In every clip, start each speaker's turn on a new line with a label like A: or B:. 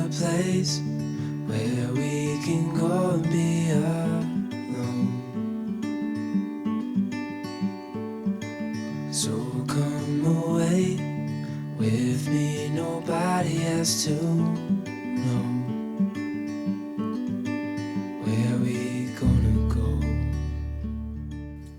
A: a place where we can go and be alone. So come away with me, nobody has to know where we gonna go.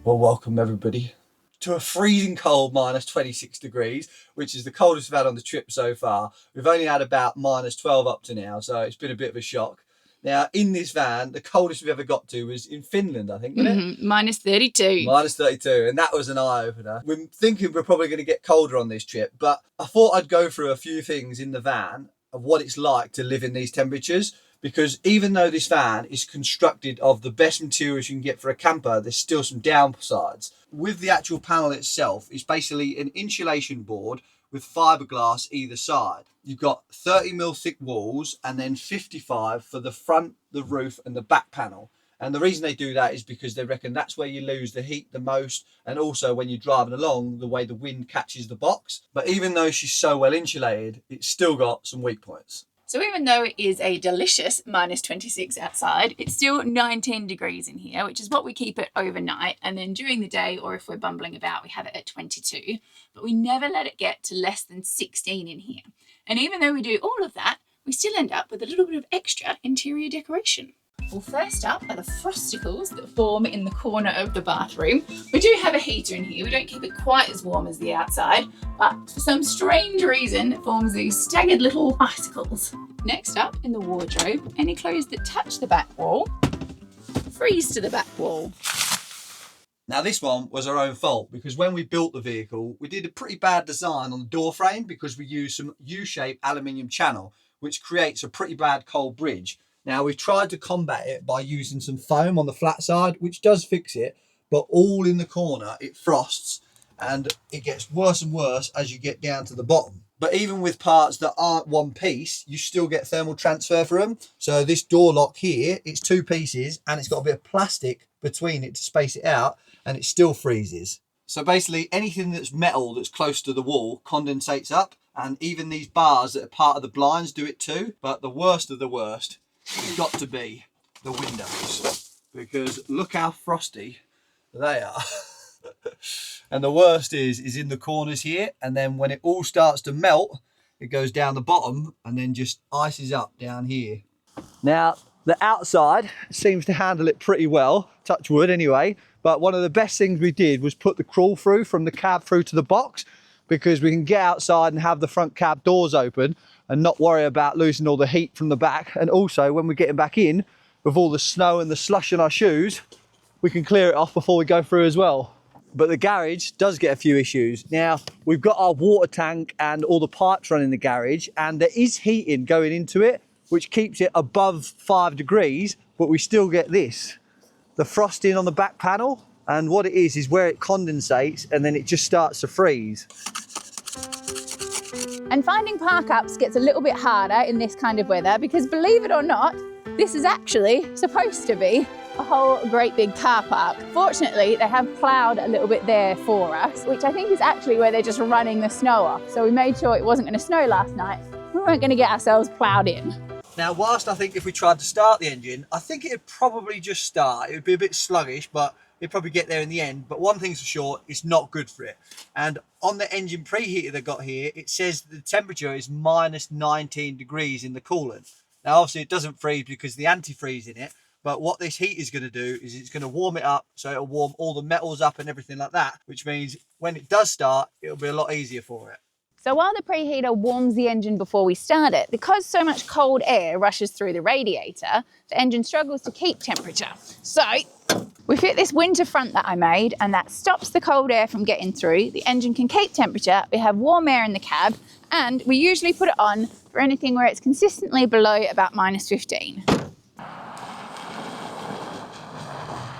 B: Well, welcome everybody to a freezing cold minus 26 degrees, which is the coldest we've had on the trip so far. We've only had about minus 12 up to now, so it's been a bit of a shock. Now, in this van, the coldest we've ever got to was in Finland, I think, wasn't it?
C: Minus 32.
B: Minus 32, and that was an eye-opener. We're thinking we're probably going to get colder on this trip, but I thought I'd go through a few things in the van of what it's like to live in these temperatures, because even though this van is constructed of the best materials you can get for a camper, there's still some downsides. With the actual panel itself, it's basically an insulation board with fiberglass either side. You've got 30mm thick walls and then 55 for the front, the roof and the back panel. And the reason they do that is because they reckon that's where you lose the heat the most, and also when you're driving along, the way the wind catches the box. But even though she's so well insulated, it's still got some weak points.
C: So even though it is a delicious minus 26 outside, it's still 19 degrees in here, which is what we keep it overnight. And then during the day, or if we're bumbling about, we have it at 22. But we never let it get to less than 16 in here. And even though we do all of that, we still end up with a little bit of extra interior decoration. Well, first up are the frosticles that form in the corner of the bathroom. We do have a heater in here. We don't keep it quite as warm as the outside, but for some strange reason, it forms these staggered little icicles. Next up in the wardrobe, any clothes that touch the back wall freeze to the back wall.
B: Now this one was our own fault, because when we built the vehicle, we did a pretty bad design on the door frame because we used some U-shaped aluminium channel, which creates a pretty bad cold bridge. Now we've tried to combat it by using some foam on the flat side, which does fix it, but all in the corner it frosts and it gets worse and worse as you get down to the bottom. But even with parts that aren't one piece, you still get thermal transfer for them. So this door lock here, it's two pieces and it's got a bit of plastic between it to space it out, and it still freezes. So basically anything that's metal that's close to the wall condensates up, and even these bars that are part of the blinds do it too. But the worst of the worst has got to be the windows, because look how frosty they are. And the worst is in the corners here, and then when it all starts to melt, it goes down the bottom and then just ices up down here. Now the outside seems to handle it pretty well, touch wood anyway, but one of the best things we did was put the crawl through from the cab through to the box, because we can get outside and have the front cab doors open and not worry about losing all the heat from the back. And also when we're getting back in with all the snow and the slush in our shoes, we can clear it off before we go through as well. But the garage does get a few issues. Now, we've got our water tank and all the pipes running in the garage, and there is heating going into it, which keeps it above 5 degrees, but we still get this, the frosting on the back panel. And what it is where it condensates and then it just starts to freeze.
C: And finding park ups gets a little bit harder in this kind of weather, because believe it or not, this is actually supposed to be a whole great big car park. Fortunately, they have ploughed a little bit there for us, which I think is actually where they're just running the snow off. So we made sure it wasn't going to snow last night. We weren't going to get ourselves ploughed in.
B: Now, whilst I think if we tried to start the engine, I think it'd probably just start. It would be a bit sluggish, but it'd probably get there in the end. But one thing's for sure, it's not good for it. And on the engine preheater they got here, it says the temperature is minus 19 degrees in the coolant. Now, obviously it doesn't freeze because the antifreeze in it, but what this heat is going to do is it's going to warm it up, so it'll warm all the metals up and everything like that, which means when it does start, it'll be a lot easier for it.
C: So while the preheater warms the engine before we start it, because so much cold air rushes through the radiator, the engine struggles to keep temperature. So we fit this winter front that I made, and that stops the cold air from getting through. The engine can keep temperature, we have warm air in the cab, and we usually put it on for anything where it's consistently below about minus 15.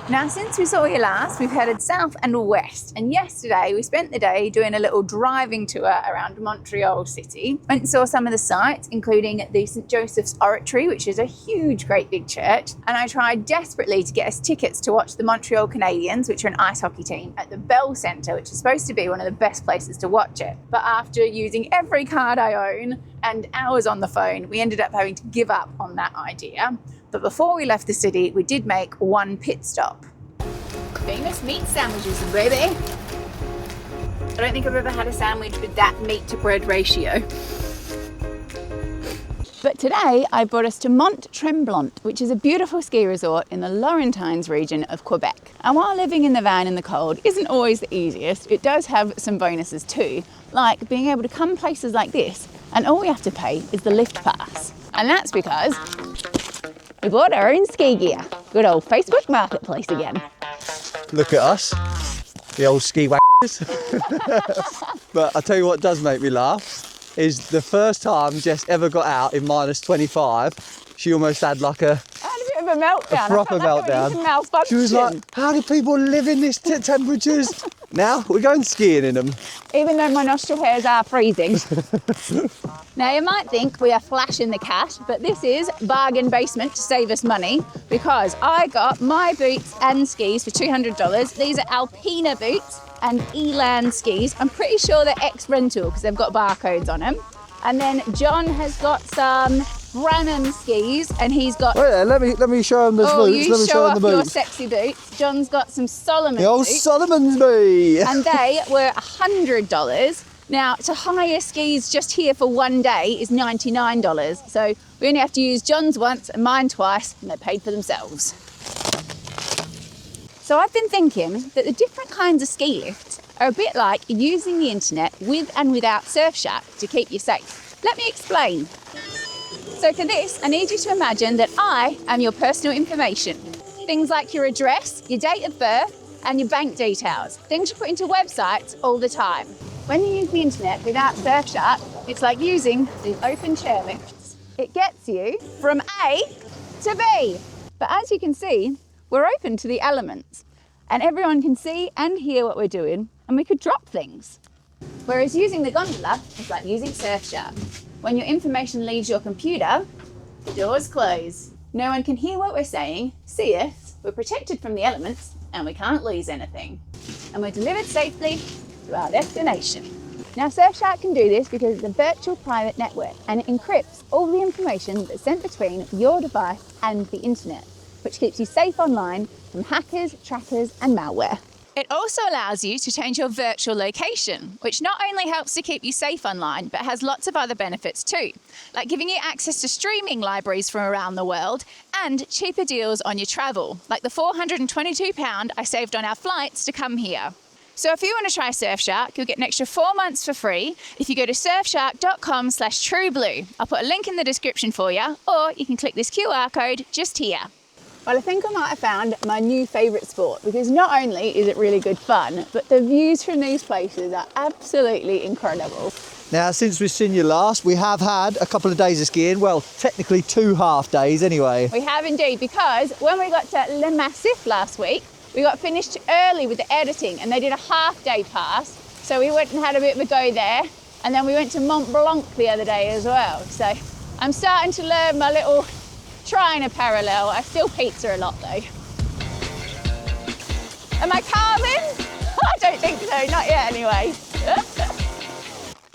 C: Now, since we saw you last, we've headed south and west. And yesterday we spent the day doing a little driving tour around Montreal city. Went and saw some of the sites, including the St. Joseph's Oratory, which is a huge, great big church. And I tried desperately to get us tickets to watch the Montreal Canadiens, which are an ice hockey team, at the Bell Centre, which is supposed to be one of the best places to watch it. But after using every card I own and hours on the phone, we ended up having to give up on that idea. But before we left the city, we did make one pit stop. Famous meat sandwiches, baby. I don't think I've ever had a sandwich with that meat to bread ratio. But today I brought us to Mont Tremblant, which is a beautiful ski resort in the Laurentines region of Quebec. And while living in the van in the cold isn't always the easiest, it does have some bonuses too, like being able to come places like this and all we have to pay is the lift pass. And that's because we bought our own ski gear. Good old Facebook Marketplace again.
B: Look at us, the old ski waggers. But I tell you what does make me laugh is the first time Jess ever got out in minus 25, she almost had like a
C: bit of a meltdown.
B: A proper meltdown. She was like, how do people live in these temperatures? Now we're going skiing in them.
C: Even though my nostril hairs are freezing. Now you might think we are flashing the cash, but this is bargain basement to save us money because I got my boots and skis for $200. These are Alpina boots and Elan skis. I'm pretty sure they're ex-rental because they've got barcodes on them. And then John has got some Branham skis and he's got...
B: Wait there, let me show him the boots.
C: You show off your sexy boots. John's got some Solomon boots.
B: The old Solomon's me.
C: And they were $100. Now, to hire skis just here for one day is $99. So we only have to use John's once and mine twice, and they're paid for themselves. So I've been thinking that the different kinds of ski lifts are a bit like using the internet with and without Surfshark to keep you safe. Let me explain. So for this, I need you to imagine that I am your personal information. Things like your address, your date of birth, and your bank details. Things you put into websites all the time. When you use the internet without Surfshark, it's like using the open chair lifts. It gets you from A to B. But as you can see, we're open to the elements and everyone can see and hear what we're doing and we could drop things. Whereas using the gondola is like using Surfshark. When your information leaves your computer, the doors close. No one can hear what we're saying, see us, we're protected from the elements and we can't lose anything. And we're delivered safely to our destination. Now Surfshark can do this because it's a virtual private network and it encrypts all the information that's sent between your device and the internet, which keeps you safe online from hackers, trackers and malware. It also allows you to change your virtual location, which not only helps to keep you safe online, but has lots of other benefits too, like giving you access to streaming libraries from around the world and cheaper deals on your travel, like the £422 I saved on our flights to come here. So if you want to try Surfshark, you'll get an extra 4 months for free if you go to surfshark.com/trueblue. I'll put a link in the description for you, or you can click this QR code just here. Well, I think I might have found my new favourite sport because not only is it really good fun, but the views from these places are absolutely incredible.
B: Now, since we've seen you last, we have had a couple of days of skiing. Well, technically 2 half days anyway.
C: We have indeed, because when we got to Le Massif last week, we got finished early with the editing and they did a half-day pass. So we went and had a bit of a go there. And then we went to Mont Blanc the other day as well. So I'm starting to learn my little trying a parallel. I still pizza a lot though. Am I carving? I don't think so, not yet anyway.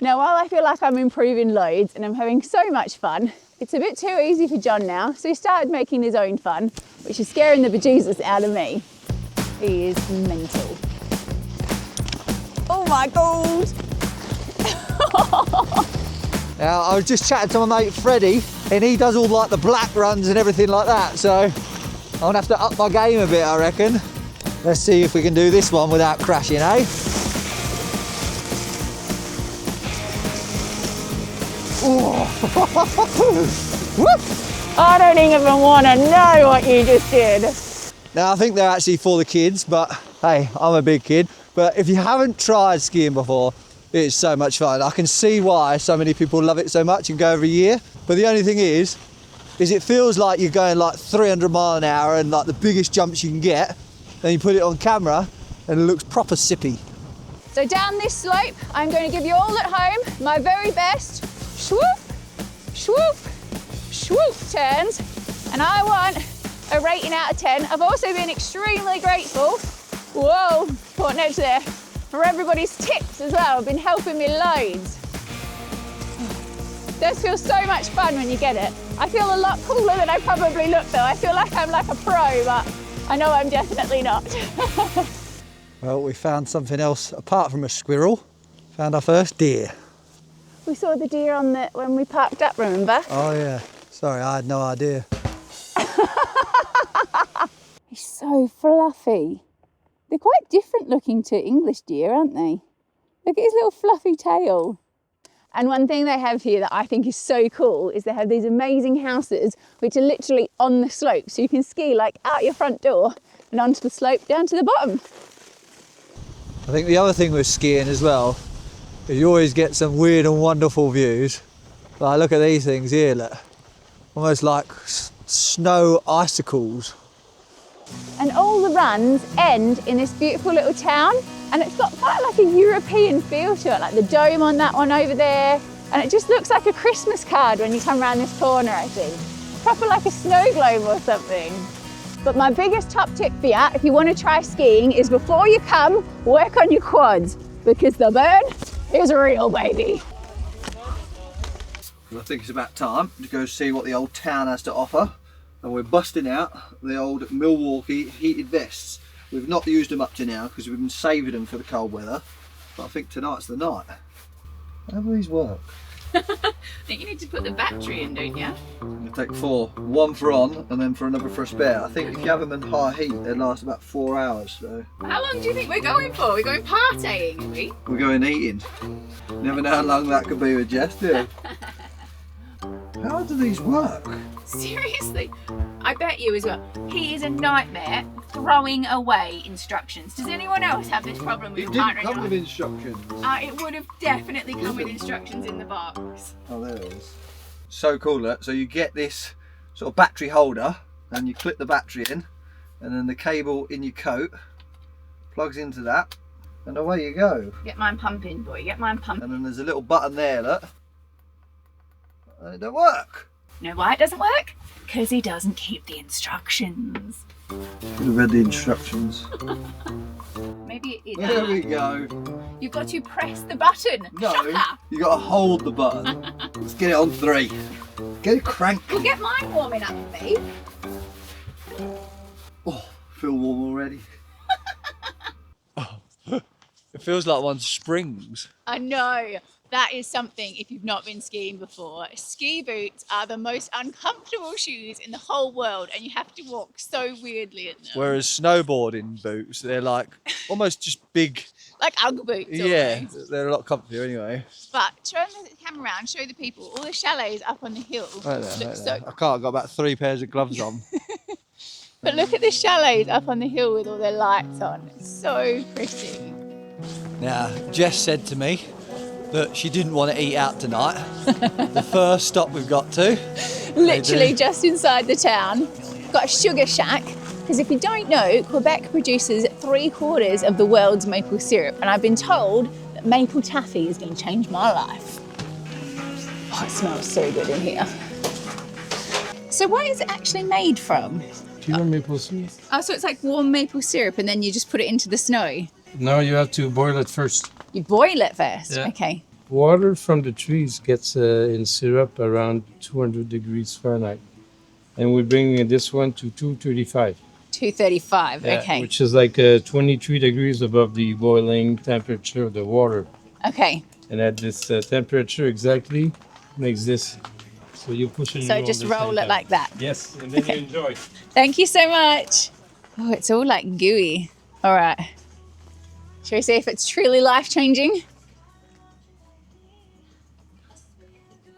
C: Now, while I feel like I'm improving loads and I'm having so much fun, it's a bit too easy for John now. So he started making his own fun, which is scaring the bejesus out of me. He is mental. Oh my God.
B: Now, I was just chatting to my mate Freddie, and he does all like the black runs and everything like that, so I'm gonna have to up my game a bit, I reckon. Let's see if we can do this one without crashing, eh?
C: I don't even want to know what you just did.
B: Now, I think they're actually for the kids, but hey, I'm a big kid. But if you haven't tried skiing before, it's so much fun. I can see why so many people love it so much and go every year. But the only thing is it feels like you're going like 300 miles an hour and like the biggest jumps you can get. then you put it on camera and it looks proper sippy.
C: So down this slope, I'm going to give you all at home my very best swoop, swoop, swoop turns. And I want a rating out of 10. I've also been extremely grateful, whoa, poor notes there, for everybody's tips as well. Have been helping me loads. It does feel so much fun when you get it. I feel a lot cooler than I probably look though. I feel like I'm like a pro, but I know I'm definitely not.
B: Well, we found something else apart from a squirrel. Found our first deer.
C: We saw the deer on when we parked up, remember?
B: Oh yeah, sorry, I had no idea.
C: He's so fluffy. They're quite different looking to English deer, aren't they? Look at his little fluffy tail. And one thing they have here that I think is so cool is they have these amazing houses which are literally on the slope. So you can ski like out your front door and onto the slope down to the bottom.
B: I think the other thing with skiing as well is you always get some weird and wonderful views. Like look at these things here, look. Almost like snow icicles.
C: And all the runs end in this beautiful little town, and it's got quite like a European feel to it, like the dome on that one over there, and it just looks like a Christmas card when you come around this corner, I think. Proper like a snow globe or something. But my biggest top tip for you, if you want to try skiing, is before you come, work on your quads, because the burn is real, baby.
B: I think it's about time to go see what the old town has to offer. And we're busting out the old Milwaukee heated vests. We've not used them up to now because we've been saving them for the cold weather. But I think tonight's the night. How do these work?
C: I think you need to put the battery in, don't you?
B: I'm going to take 4. 1 for on and then for another for a spare. I think if you have them in high heat, they last about 4 hours. So
C: How long do you think we're going for? We're going partying, are we?
B: we're going eating. Never know how long that could be with Jess, do you? How do these work?
C: Seriously, I bet you as well. He is a nightmare throwing away instructions. Does anyone else have this problem with
B: It didn't
C: partnering
B: come
C: life?
B: with instructions.
C: It would have definitely come with instructions in the box.
B: Oh, there it is. So cool, look. So you get this sort of battery holder and you clip the battery in, and then the cable in your coat plugs into that, and away you go.
C: Get mine pumping, boy, get mine pumping.
B: And then there's a little button there, look. And it don't work.
C: You know why it doesn't work? Because he doesn't keep the instructions.
B: Should have read the instructions.
C: Maybe it is.
B: There we go.
C: You've got to press the button.
B: No,
C: Shocker.
B: you got to hold the button. Let's get it on 3. Get it cranked.
C: Well, get mine warming up for me.
B: Oh, feel warm already. It feels like one springs.
C: I know. That is something, if you've not been skiing before, ski boots are the most uncomfortable shoes in the whole world, and you have to walk so weirdly in them.
B: Whereas snowboarding boots, they're like almost just big.
C: Like Ugg boots.
B: Yeah,
C: Almost.
B: they're a lot comfier anyway.
C: But turn the camera around, show the people all the chalets up on the hill.
B: Right there,
C: Look
B: right
C: so
B: there. I can't. I've got about 3 pairs of gloves on.
C: But look at the chalets up on the hill with all their lights on. It's so pretty.
B: Now, Jess said to me that she didn't want to eat out tonight. The first stop we've got to.
C: Literally just inside the town. Got a sugar shack. Because if you don't know, Quebec produces 3/4 of the world's maple syrup. And I've been told that maple taffy is going to change my life. Oh, it smells so good in here. So what is it actually made from?
D: Pure maple syrup.
C: Oh, so it's like warm maple syrup and then you just put it into the snow?
D: No, you have to boil it first.
C: You boil it first?
D: Yeah.
C: Okay.
D: Water from the trees gets in syrup around 200 degrees Fahrenheit. And we bring this one to 235.
C: 235,
D: Yeah,
C: okay.
D: which is like 23 degrees above the boiling temperature of the water.
C: Okay.
D: And at this temperature exactly makes this. So you push it.
C: So just roll it like that?
D: Yes, and then you enjoy.
C: Thank you so much. Oh, it's all like gooey. All right. Shall we see if it's truly life-changing?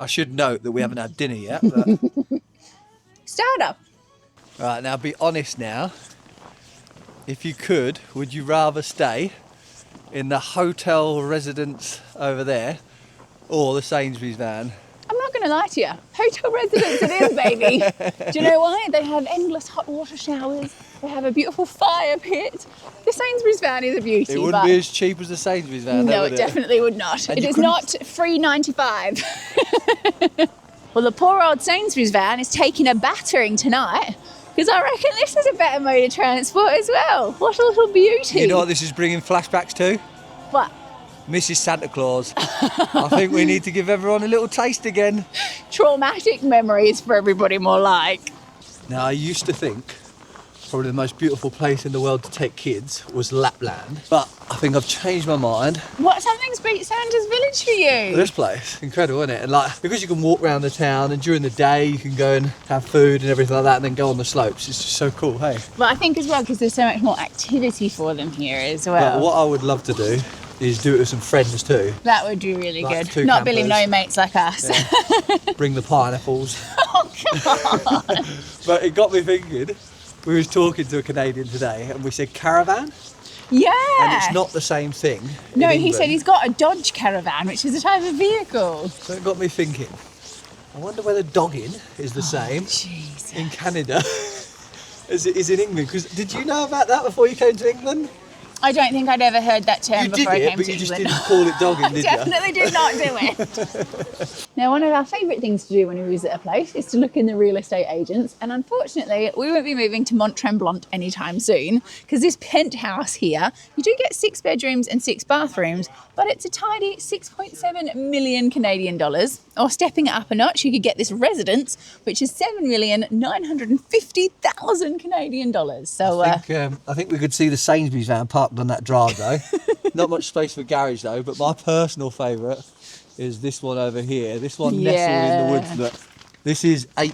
B: I should note that we haven't had dinner yet. But...
C: Starter.
B: Right, now be honest now. If you could, would you rather stay in the hotel residence over there or the Sainsbury's van?
C: I'm not going gonna lie to you, hotel residence it is, baby. Do you know why? They have endless hot water showers. They have a beautiful fire pit. The Sainsbury's van is a beauty.
B: It wouldn't be as cheap as the Sainsbury's van,
C: No,
B: would
C: it definitely would not. It is not $3.95. Well, the poor old Sainsbury's van is taking a battering tonight, because I reckon this is a better mode of transport as well. What a little beauty.
B: You know what this is bringing flashbacks to?
C: What?
B: Mrs. Santa Claus. I think we need to give everyone a little taste again.
C: Traumatic memories for everybody, more like.
B: Now, I used to think probably the most beautiful place in the world to take kids was Lapland, but I think I've changed my mind.
C: What, something's beat Santa's Village for you?
B: This place, incredible, isn't it? And like, because you can walk around the town, and during the day you can go and have food and everything like that, and then go on the slopes. It's just so cool, hey?
C: But I think as well, because there's so much more activity for them here as well.
B: But what I would love to do is do it with some friends too.
C: That would be really
B: Like
C: good. Not Billy
B: campers.
C: no mates like us.
B: Yeah. Bring the pineapples.
C: Oh, God.
B: But it got me thinking. We was talking to a Canadian today, and we said caravan,
C: Yeah.
B: and it's not the same thing.
C: No,
B: in
C: he said
B: England.
C: he's got a Dodge Caravan, which is a type of vehicle.
B: So it got me thinking. I wonder whether dogging is the same
C: Jesus.
B: in Canada as it is in England. Because did you know about that before you came to England?
C: I don't think I'd ever heard that term
B: You
C: before
B: did
C: I
B: it,
C: came
B: but
C: to
B: you just
C: England.
B: didn't call it dogging, did you?
C: Definitely did not do it. Now, one of our favourite things to do when we visit a place is to look in the real estate agents. And unfortunately, we won't be moving to Mont Tremblant anytime soon, because this penthouse here, you do get 6 bedrooms and 6 bathrooms, but it's a tidy 6.7 million Canadian dollars. Or stepping it up a notch, you could get this residence, which is 7,950,000 Canadian dollars. So
B: I think we could see the Sainsbury's van parked on that drive though. Not much space for garage though, but my personal favourite is this one over here. This one nestled in the woods. Look, this is 8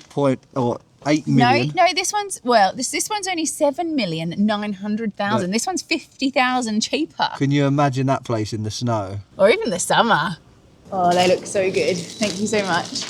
B: million.
C: No, this one's this one's only 7,900,000. This one's 50,000 cheaper.
B: Can you imagine that place in the snow?
C: Or even the summer. Oh, they look so good. Thank you so much.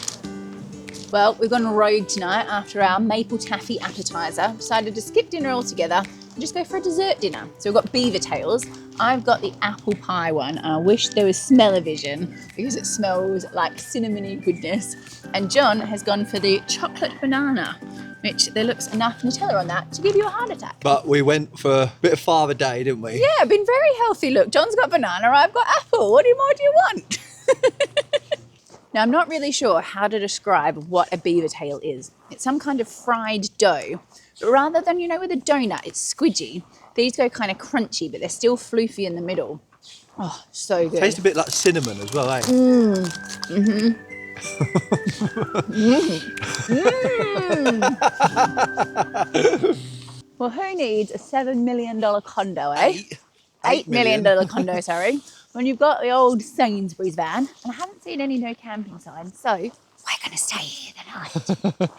C: Well, we've gone rogue tonight after our maple taffy appetizer. Decided to skip dinner altogether and just go for a dessert dinner. So we've got beaver tails. I've got the apple pie one, and I wish there was smell-o-vision because it smells like cinnamony goodness. And John has gone for the chocolate banana, which there looks enough Nutella on that to give you a heart attack.
B: But we went for a bit of farther day, didn't we?
C: Yeah, been very healthy. Look, John's got banana, I've got apple. What more do you want? Now, I'm not really sure how to describe what a beaver tail is. It's some kind of fried dough, but rather than, with a donut, it's squidgy. These go kind of crunchy, but they're still floofy in the middle. Oh, so good.
B: Tastes a bit like cinnamon as well, eh?
C: Well, who needs a $7 million condo, eh?
B: $8 million.
C: $8 million condo, sorry. When you've got the old Sainsbury's van, and I haven't seen any no camping signs, so we're going to stay here the night.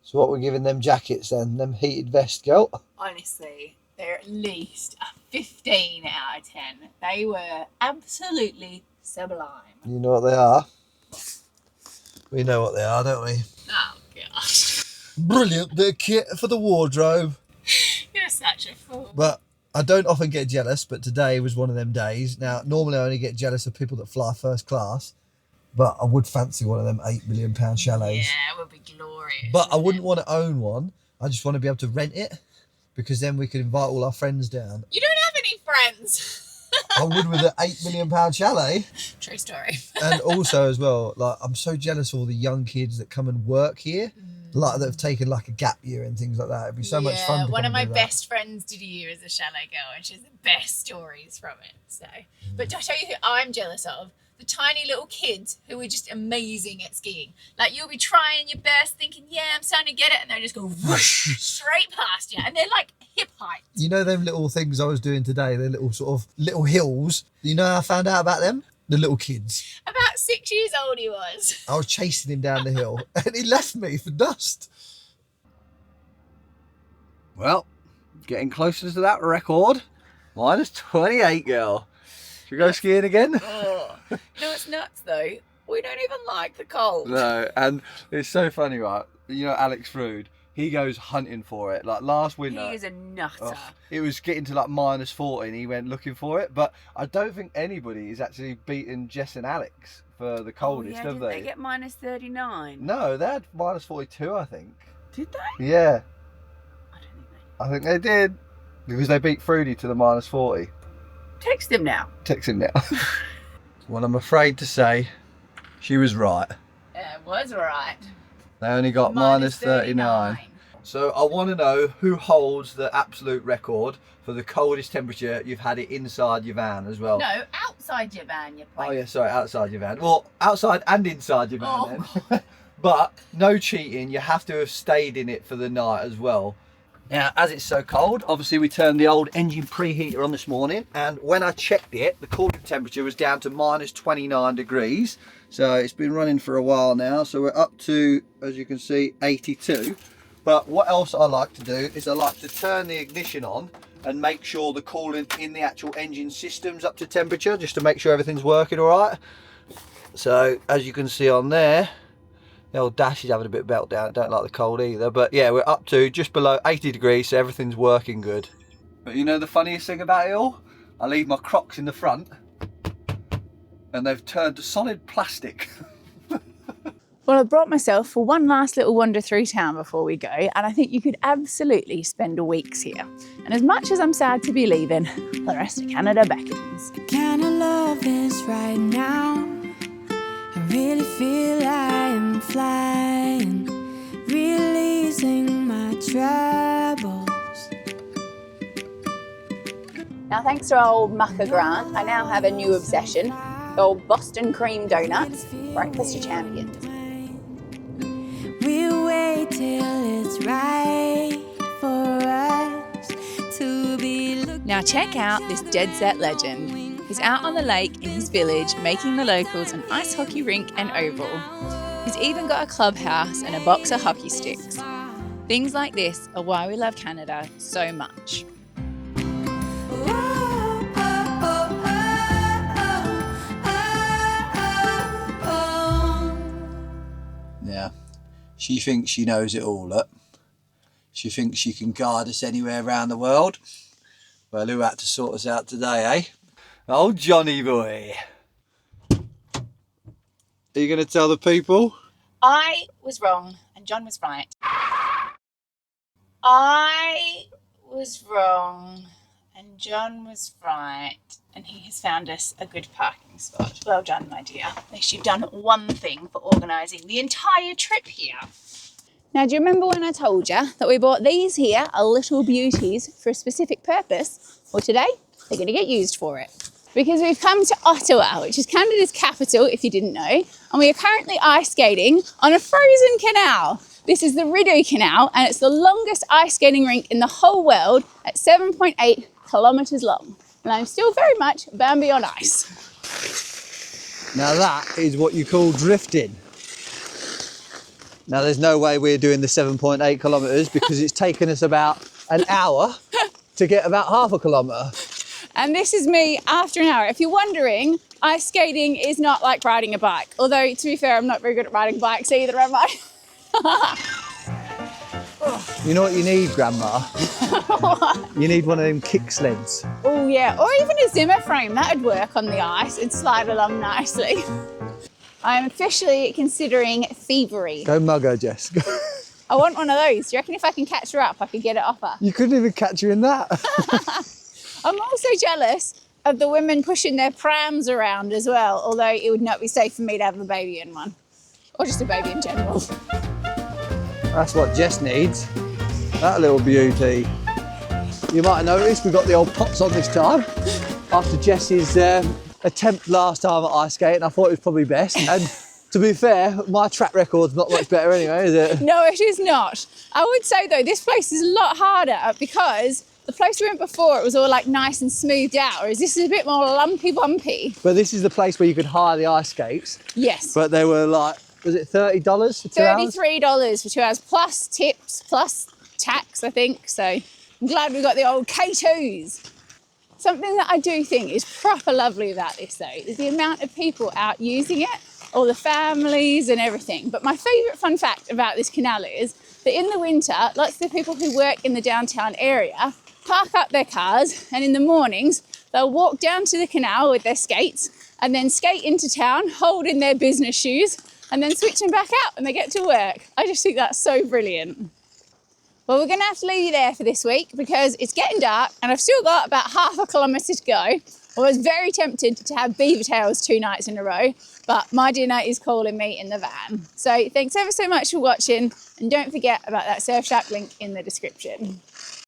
B: So what we're giving them jackets then? Them heated vest, girl?
C: Honestly, they're at least a 15 out of 10. They were absolutely sublime.
B: You know what they are? We know what they are, don't we?
C: Oh, gosh.
B: Brilliant, the kit for the wardrobe.
C: You're such a fool.
B: But I don't often get jealous, but today was one of them days. Now, normally I only get jealous of people that fly first class, but I would fancy one of them £8 million chalets.
C: Yeah, it would be glorious.
B: But I wouldn't want to own one. I just want to be able to rent it, because then we could invite all our friends down.
C: You don't have any friends.
B: I would with an £8 million chalet.
C: True story.
B: And also as well, like, I'm so jealous of all the young kids that come and work here, like that have taken like a gap year and things like that. It'd be so much fun. To
C: one
B: come
C: of my
B: and do that.
C: best friends did a year as a chalet girl, and she has the best stories from it. So, but I'll tell you who I'm jealous of: the tiny little kids who are just amazing at skiing. Like, you'll be trying your best, thinking, "Yeah, I'm starting to get it," and they just go whoosh, straight past you, and they're like hip height.
B: You know them little things I was doing today, the little sort of little hills. You know how I found out about them? The little kids.
C: About 6 years old he was.
B: I was chasing him down the hill and he left me for dust. Well, getting closer to that record. Minus 28, girl. Should we go skiing again?
C: Oh. No, it's nuts though. We don't even like the cold.
B: No, and it's so funny, right? You know Alex Frood, he goes hunting for it. Like last winter,
C: He is a nutter.
B: it was getting to like minus 40 and he went looking for it. But I don't think anybody is actually beating Jess and Alex for the coldest,
C: yeah,
B: have
C: didn't
B: they?
C: they get minus 39?
B: No, they had minus 42, I think.
C: Did they?
B: Yeah,
C: I don't think they.
B: I think they did. Because they beat Fruity to the minus 40.
C: Text him now.
B: Text him now. Well, I'm afraid to say she was right.
C: Yeah, it was right.
B: They only got minus 39. So I want to know who holds the absolute record for the coldest temperature you've had it inside your van as well.
C: No, outside your van, you play.
B: Oh yeah, sorry, outside your van. Well, outside and inside your van
C: Oh.
B: then. But no cheating, you have to have stayed in it for the night as well. Now, as it's so cold, obviously we turned the old engine preheater on this morning, and when I checked it, the cooling temperature was down to minus 29 degrees. So it's been running for a while now, so we're up to, as you can see, 82. But what else I like to do is I like to turn the ignition on and make sure the coolant in the actual engine system's up to temperature, just to make sure everything's working all right. So as you can see on there, the old dash is having a bit of meltdown. Don't like the cold either. But yeah, we're up to just below 80 degrees, so everything's working good. But you know the funniest thing about it all? I leave my Crocs in the front and they've turned to solid plastic.
C: Well, I brought myself for one last little wander through town before we go, and I think you could absolutely spend weeks here. And as much as I'm sad to be leaving, the rest of Canada beckons.
A: Kind of love this right now. I really feel I am flying, releasing my troubles.
C: Now, thanks to our old Mucker grant, I now have a new obsession, the old Boston cream donuts, breakfast of champions.
A: We'll wait till it's right for us to be looking.
C: Now check out this dead set legend. He's out on the lake in his village making the locals an ice hockey rink and oval. He's even got a clubhouse and a box of hockey sticks. Things like this are why we love Canada so much.
B: Yeah, she thinks she knows it all, look. She thinks she can guide us anywhere around the world. Well, who had to sort us out today, eh? Oh, Johnny boy. Are you going to tell the people?
C: I was wrong and John was right. I was wrong and John was right, and he has found us a good parking spot. Well done, my dear. At least you've done one thing for organising the entire trip here. Now, do you remember when I told you that we bought these here, are little beauties, for a specific purpose? Well, today, they're going to get used for it. Because we've come to Ottawa, which is Canada's capital, if you didn't know, and we are currently ice skating on a frozen canal. This is the Rideau Canal, and it's the longest ice skating rink in the whole world at 7.8 kilometres long. And I'm still very much Bambi on ice.
B: Now that is what you call drifting. Now there's no way we're doing the 7.8 kilometres because it's taken us about an hour to get about half a kilometre.
C: And this is me after an hour. If you're wondering, ice skating is not like riding a bike. Although, to be fair, I'm not very good at riding bikes either, am I?
B: You know what you need, Grandma? You need one of them kick sleds.
C: Oh yeah, or even a Zimmer frame, that would work on the ice and slide along nicely. I'm officially considering thievery.
B: Go mug her, Jess.
C: I want one of those. Do you reckon if I can catch her up, I could get it off her?
B: You couldn't even catch her in that.
C: I'm also jealous of the women pushing their prams around as well, although it would not be safe for me to have a baby in one. Or just a baby in general.
B: That's what Jess needs. That little beauty. You might have noticed we've got the old pots on this time. After Jess's attempt last time at ice skating, I thought it was probably best. And to be fair, my track record's not much better anyway, is it?
C: No, it is not. I would say though, this place is a lot harder because the place we went before, it was all like nice and smoothed out, whereas this is a bit more lumpy bumpy.
B: But this is the place where you could hire the ice skates.
C: Yes.
B: But they were like, was it $30 for 2 hours?
C: $33 for 2 hours, plus tips, plus tax, I think. So I'm glad we got the old K2s. Something that I do think is proper lovely about this though, is the amount of people out using it, all the families and everything. But my favourite fun fact about this canal is that in the winter, lots of the people who work in the downtown area park up their cars, and in the mornings, they'll walk down to the canal with their skates and then skate into town holding their business shoes and then switching back out when they get to work. I just think that's so brilliant. Well, we're going to have to leave you there for this week because it's getting dark and I've still got about half a kilometre to go. I was very tempted to have beaver tails 2 nights in a row, but my dinner is calling me in the van. So thanks ever so much for watching, and don't forget about that Surf Shack link in the description.